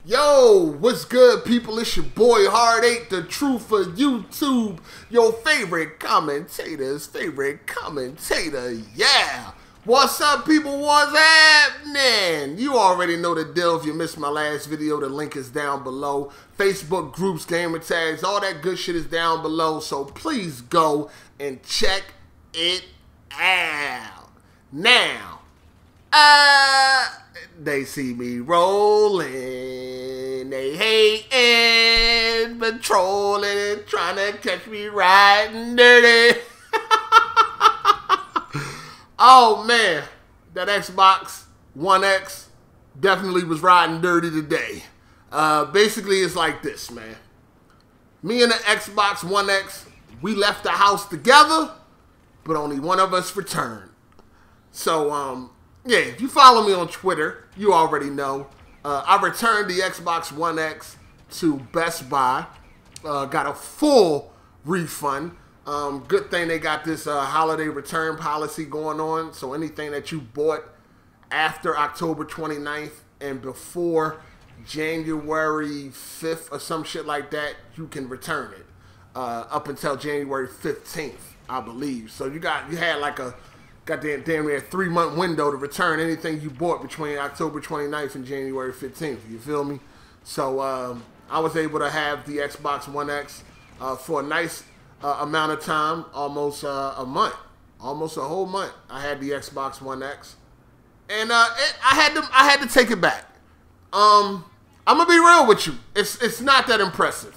Yo, what's good, people? It's your boy Hard8, the truth for YouTube, your favorite commentator's favorite commentator. Yeah. What's up, people? What's happening? You already know the deal. If you missed my last video, the link is down below. Facebook groups, gamer tags, all that good shit is down below. So please go and check it out. Now, they see me rolling, they hating, patrolling, trying to catch me riding dirty. Oh man, that Xbox One X definitely was riding dirty today. Basically, it's like this, man. Me and the Xbox One X, we left the house together, but only one of us returned. So, yeah, if you follow me on Twitter, you already know. I returned the Xbox One X to Best Buy. Got a full refund. Good thing they got this holiday return policy going on. So anything that you bought after October 29th and before January 5th or some shit like that, you can return it. Up until January 15th, I believe. So you had like a goddamn near 3-month window to return anything you bought between October 29th and January 15th. You feel me? So I was able to have the Xbox One X for a nice amount of time, almost a month, almost a whole month. I had the Xbox One X, and I had to take it back. I'm gonna be real with you. It's not that impressive.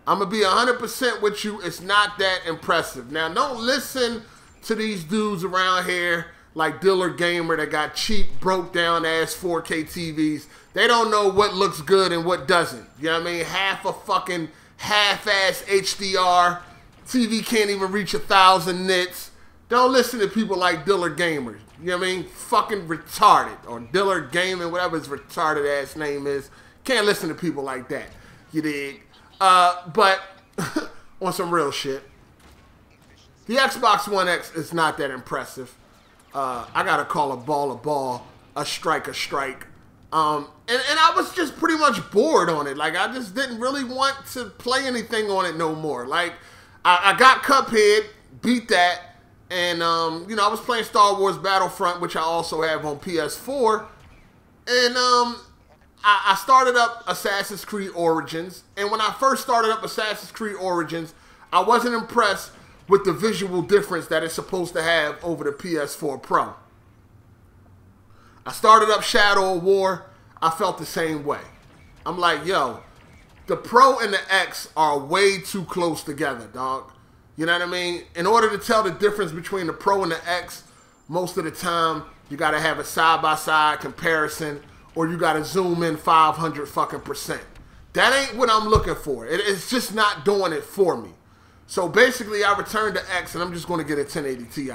I'm gonna be 100% with you. It's not that impressive. Now, don't listen to these dudes around here like Diller Gamer that got cheap, broke down ass 4K TVs. They don't know what looks good and what doesn't. You know what I mean? Half a fucking half-ass HDR. TV can't even reach 1,000 nits. Don't listen to people like Diller Gamers. You know what I mean? Fucking retarded. Or Diller Gaming, whatever his retarded ass name is. Can't listen to people like that. You dig? But on some real shit, the Xbox One X is not that impressive. I gotta call a ball, a strike a strike. And I was just pretty much bored on it. Like, I just didn't really want to play anything on it no more. Like, I got Cuphead, beat that, and, you know, I was playing Star Wars Battlefront, which I also have on PS4, and, I started up Assassin's Creed Origins, and when I first started up Assassin's Creed Origins, I wasn't impressed with the visual difference that it's supposed to have over the PS4 Pro. I started up Shadow of War, I felt the same way. I'm like, yo, the Pro and the X are way too close together, dog. You know what I mean? In order to tell the difference between the Pro and the X, most of the time, you gotta have a side-by-side comparison, or you gotta zoom in 500 fucking %. That ain't what I'm looking for. It's just not doing it for me. So basically, I returned to X, and I'm just going to get a 1080 Ti.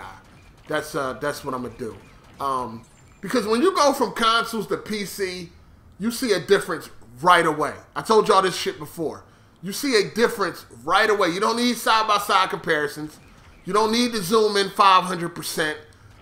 That's what I'm going to do. Because when you go from consoles to PC, you see a difference right away. I told y'all this shit before. You see a difference right away. You don't need side-by-side comparisons. You don't need to zoom in 500%.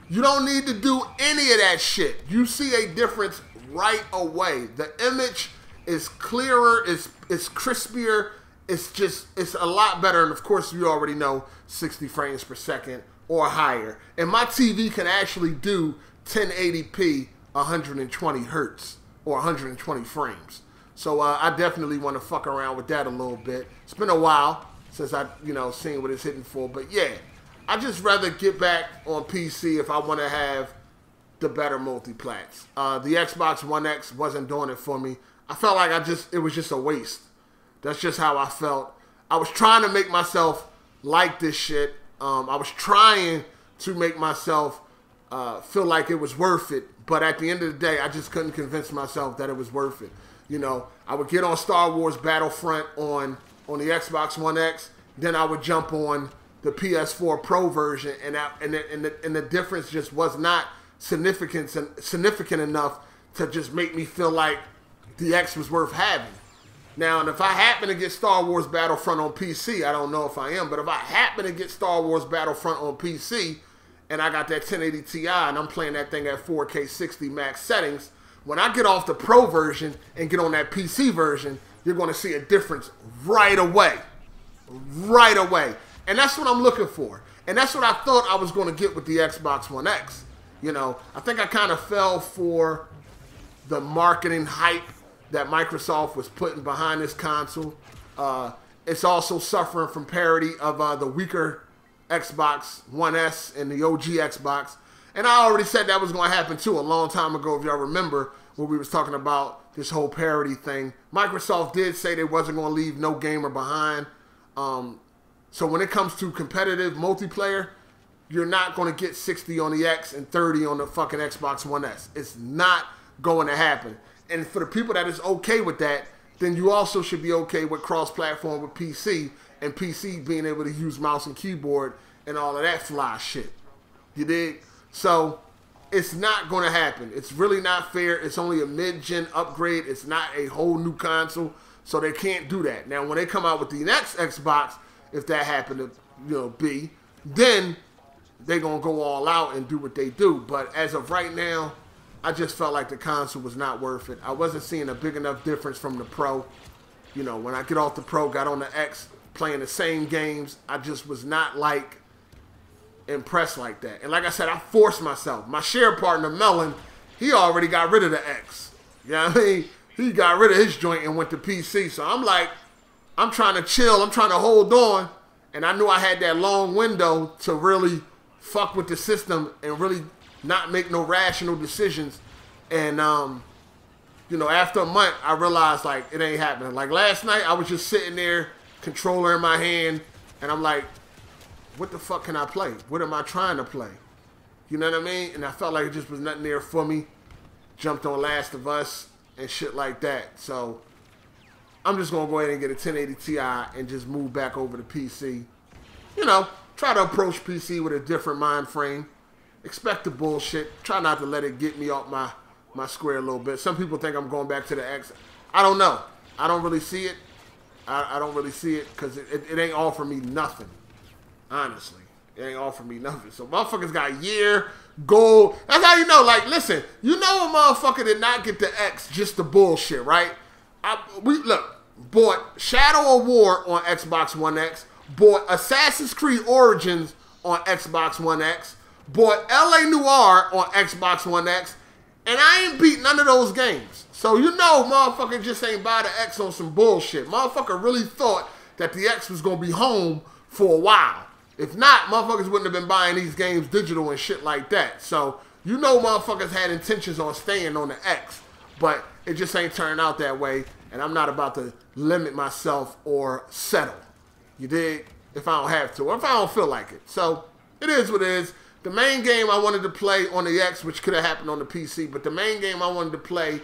You don't need to do any of that shit. You see a difference right away. The image is clearer, it's crispier, it's a lot better, and of course you already know 60 frames per second or higher. And my TV can actually do 1080p 120 hertz or 120 frames. So I definitely want to fuck around with that a little bit. It's been a while since I, you know, seen what it's hitting for, but yeah, I just rather get back on PC if I want to have the better multiplats. The Xbox One X wasn't doing it for me. I felt like it was just a waste. That's just how I felt. I was trying to make myself like this shit. I was trying to make myself feel like it was worth it. But at the end of the day, I just couldn't convince myself that it was worth it. You know, I would get on Star Wars Battlefront on the Xbox One X. Then I would jump on the PS4 Pro version. And the difference just was not significant enough to just make me feel like the X was worth having. Now, and if I happen to get Star Wars Battlefront on PC, I don't know if I am, but if I happen to get Star Wars Battlefront on PC, and I got that 1080 Ti, and I'm playing that thing at 4K 60 max settings, When I get off the Pro version and get on that PC version, you're going to see a difference right away. Right away. And that's what I'm looking for. And that's what I thought I was going to get with the Xbox One X. You know, I think I kind of fell for the marketing hype that Microsoft was putting behind this console. It's also suffering from parity of the weaker Xbox One S and the OG Xbox. And I already said that was going to happen too a long time ago, if y'all remember, when we was talking about this whole parity thing. Microsoft did say they wasn't going to leave no gamer behind. So when it comes to competitive multiplayer, you're not going to get 60 on the X and 30 on the fucking Xbox One S. It's not going to happen. And for the people that is okay with that, then you also should be okay with cross-platform with PC, and PC being able to use mouse and keyboard and all of that fly shit. You dig? So it's not going to happen. It's really not fair. It's only a mid-gen upgrade. It's not a whole new console, so they can't do that. Now, when they come out with the next Xbox, if that happened to be, then they're going to go all out and do what they do. But as of right now, I just felt like the console was not worth it. I wasn't seeing a big enough difference from the Pro. You know, when I get off the Pro, got on the X, playing the same games, I just was not, like, impressed like that. And like I said, I forced myself. My share partner, Melon, he already got rid of the X. You know what I mean? He got rid of his joint and went to PC. So I'm like, I'm trying to chill. I'm trying to hold on. And I knew I had that long window to really fuck with the system and really not make no rational decisions. And, you know, after a month, I realized, like, it ain't happening. Like, last night, I was just sitting there, controller in my hand, and I'm like, what the fuck can I play? What am I trying to play? You know what I mean? And I felt like it just was nothing there for me. Jumped on Last of Us and shit like that. So I'm just going to go ahead and get a 1080 Ti and just move back over to PC. You know, try to approach PC with a different mind frame. Expect the bullshit. Try not to let it get me off my square a little bit. Some people think I'm going back to the X. I don't know. I don't really see it. I don't really see it because it ain't offering me nothing. Honestly, it ain't offering me nothing. So motherfuckers got year, gold. That's how you know. Like, listen, you know a motherfucker did not get the X just the bullshit, right? We bought Shadow of War on Xbox One X, bought Assassin's Creed Origins on Xbox One X, bought LA Noire on Xbox One X, and I ain't beat none of those games. So you know motherfucker just ain't buy the X on some bullshit. Motherfucker really thought that the X was going to be home for a while. If not, motherfuckers wouldn't have been buying these games digital and shit like that. So you know motherfuckers had intentions on staying on the X. But it just ain't turned out that way. And I'm not about to limit myself or settle. You dig? If I don't have to. Or if I don't feel like it. So it is what it is. The main game I wanted to play on the X, which could have happened on the PC, but the main game I wanted to play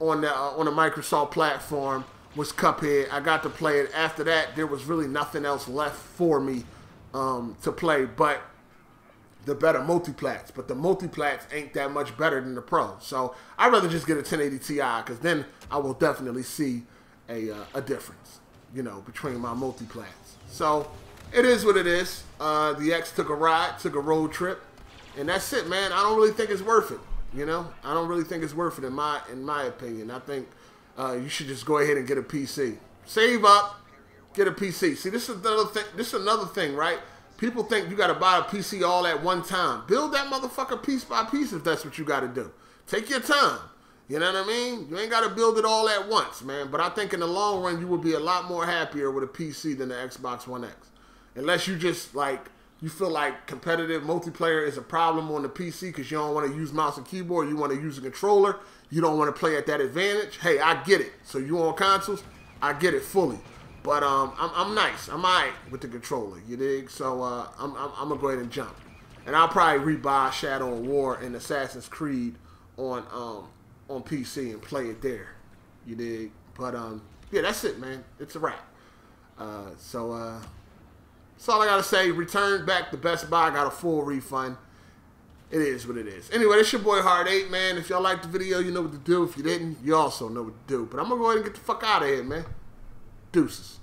on the Microsoft platform was Cuphead. I got to play it. After that, there was really nothing else left for me to play but the better multiplats. But the multiplats ain't that much better than the Pro. So I'd rather just get a 1080 Ti because then I will definitely see a difference, you know, between my multiplats. So it is what it is. The X took a ride, took a road trip, and that's it, man. I don't really think it's worth it. You know, I don't really think it's worth it in my opinion. I think you should just go ahead and get a PC. Save up, get a PC. See, this is another thing. This is another thing, right? People think you got to buy a PC all at one time. Build that motherfucker piece by piece if that's what you got to do. Take your time. You know what I mean? You ain't got to build it all at once, man. But I think in the long run, you will be a lot more happier with a PC than the Xbox One X. Unless you just, like, you feel like competitive multiplayer is a problem on the PC because you don't want to use mouse and keyboard. You want to use a controller. You don't want to play at that advantage. Hey, I get it. So you on consoles, I get it fully. But I'm nice. I'm all right with the controller. You dig? So I'm going to go ahead and jump. And I'll probably rebuy Shadow of War and Assassin's Creed on PC and play it there. You dig? But yeah, that's it, man. It's a wrap. That's all I got to say. Returned back to Best Buy. Got a full refund. It is what it is. Anyway, it's your boy Hard8, man. If y'all liked the video, you know what to do. If you didn't, you also know what to do. But I'm going to go ahead and get the fuck out of here, man. Deuces.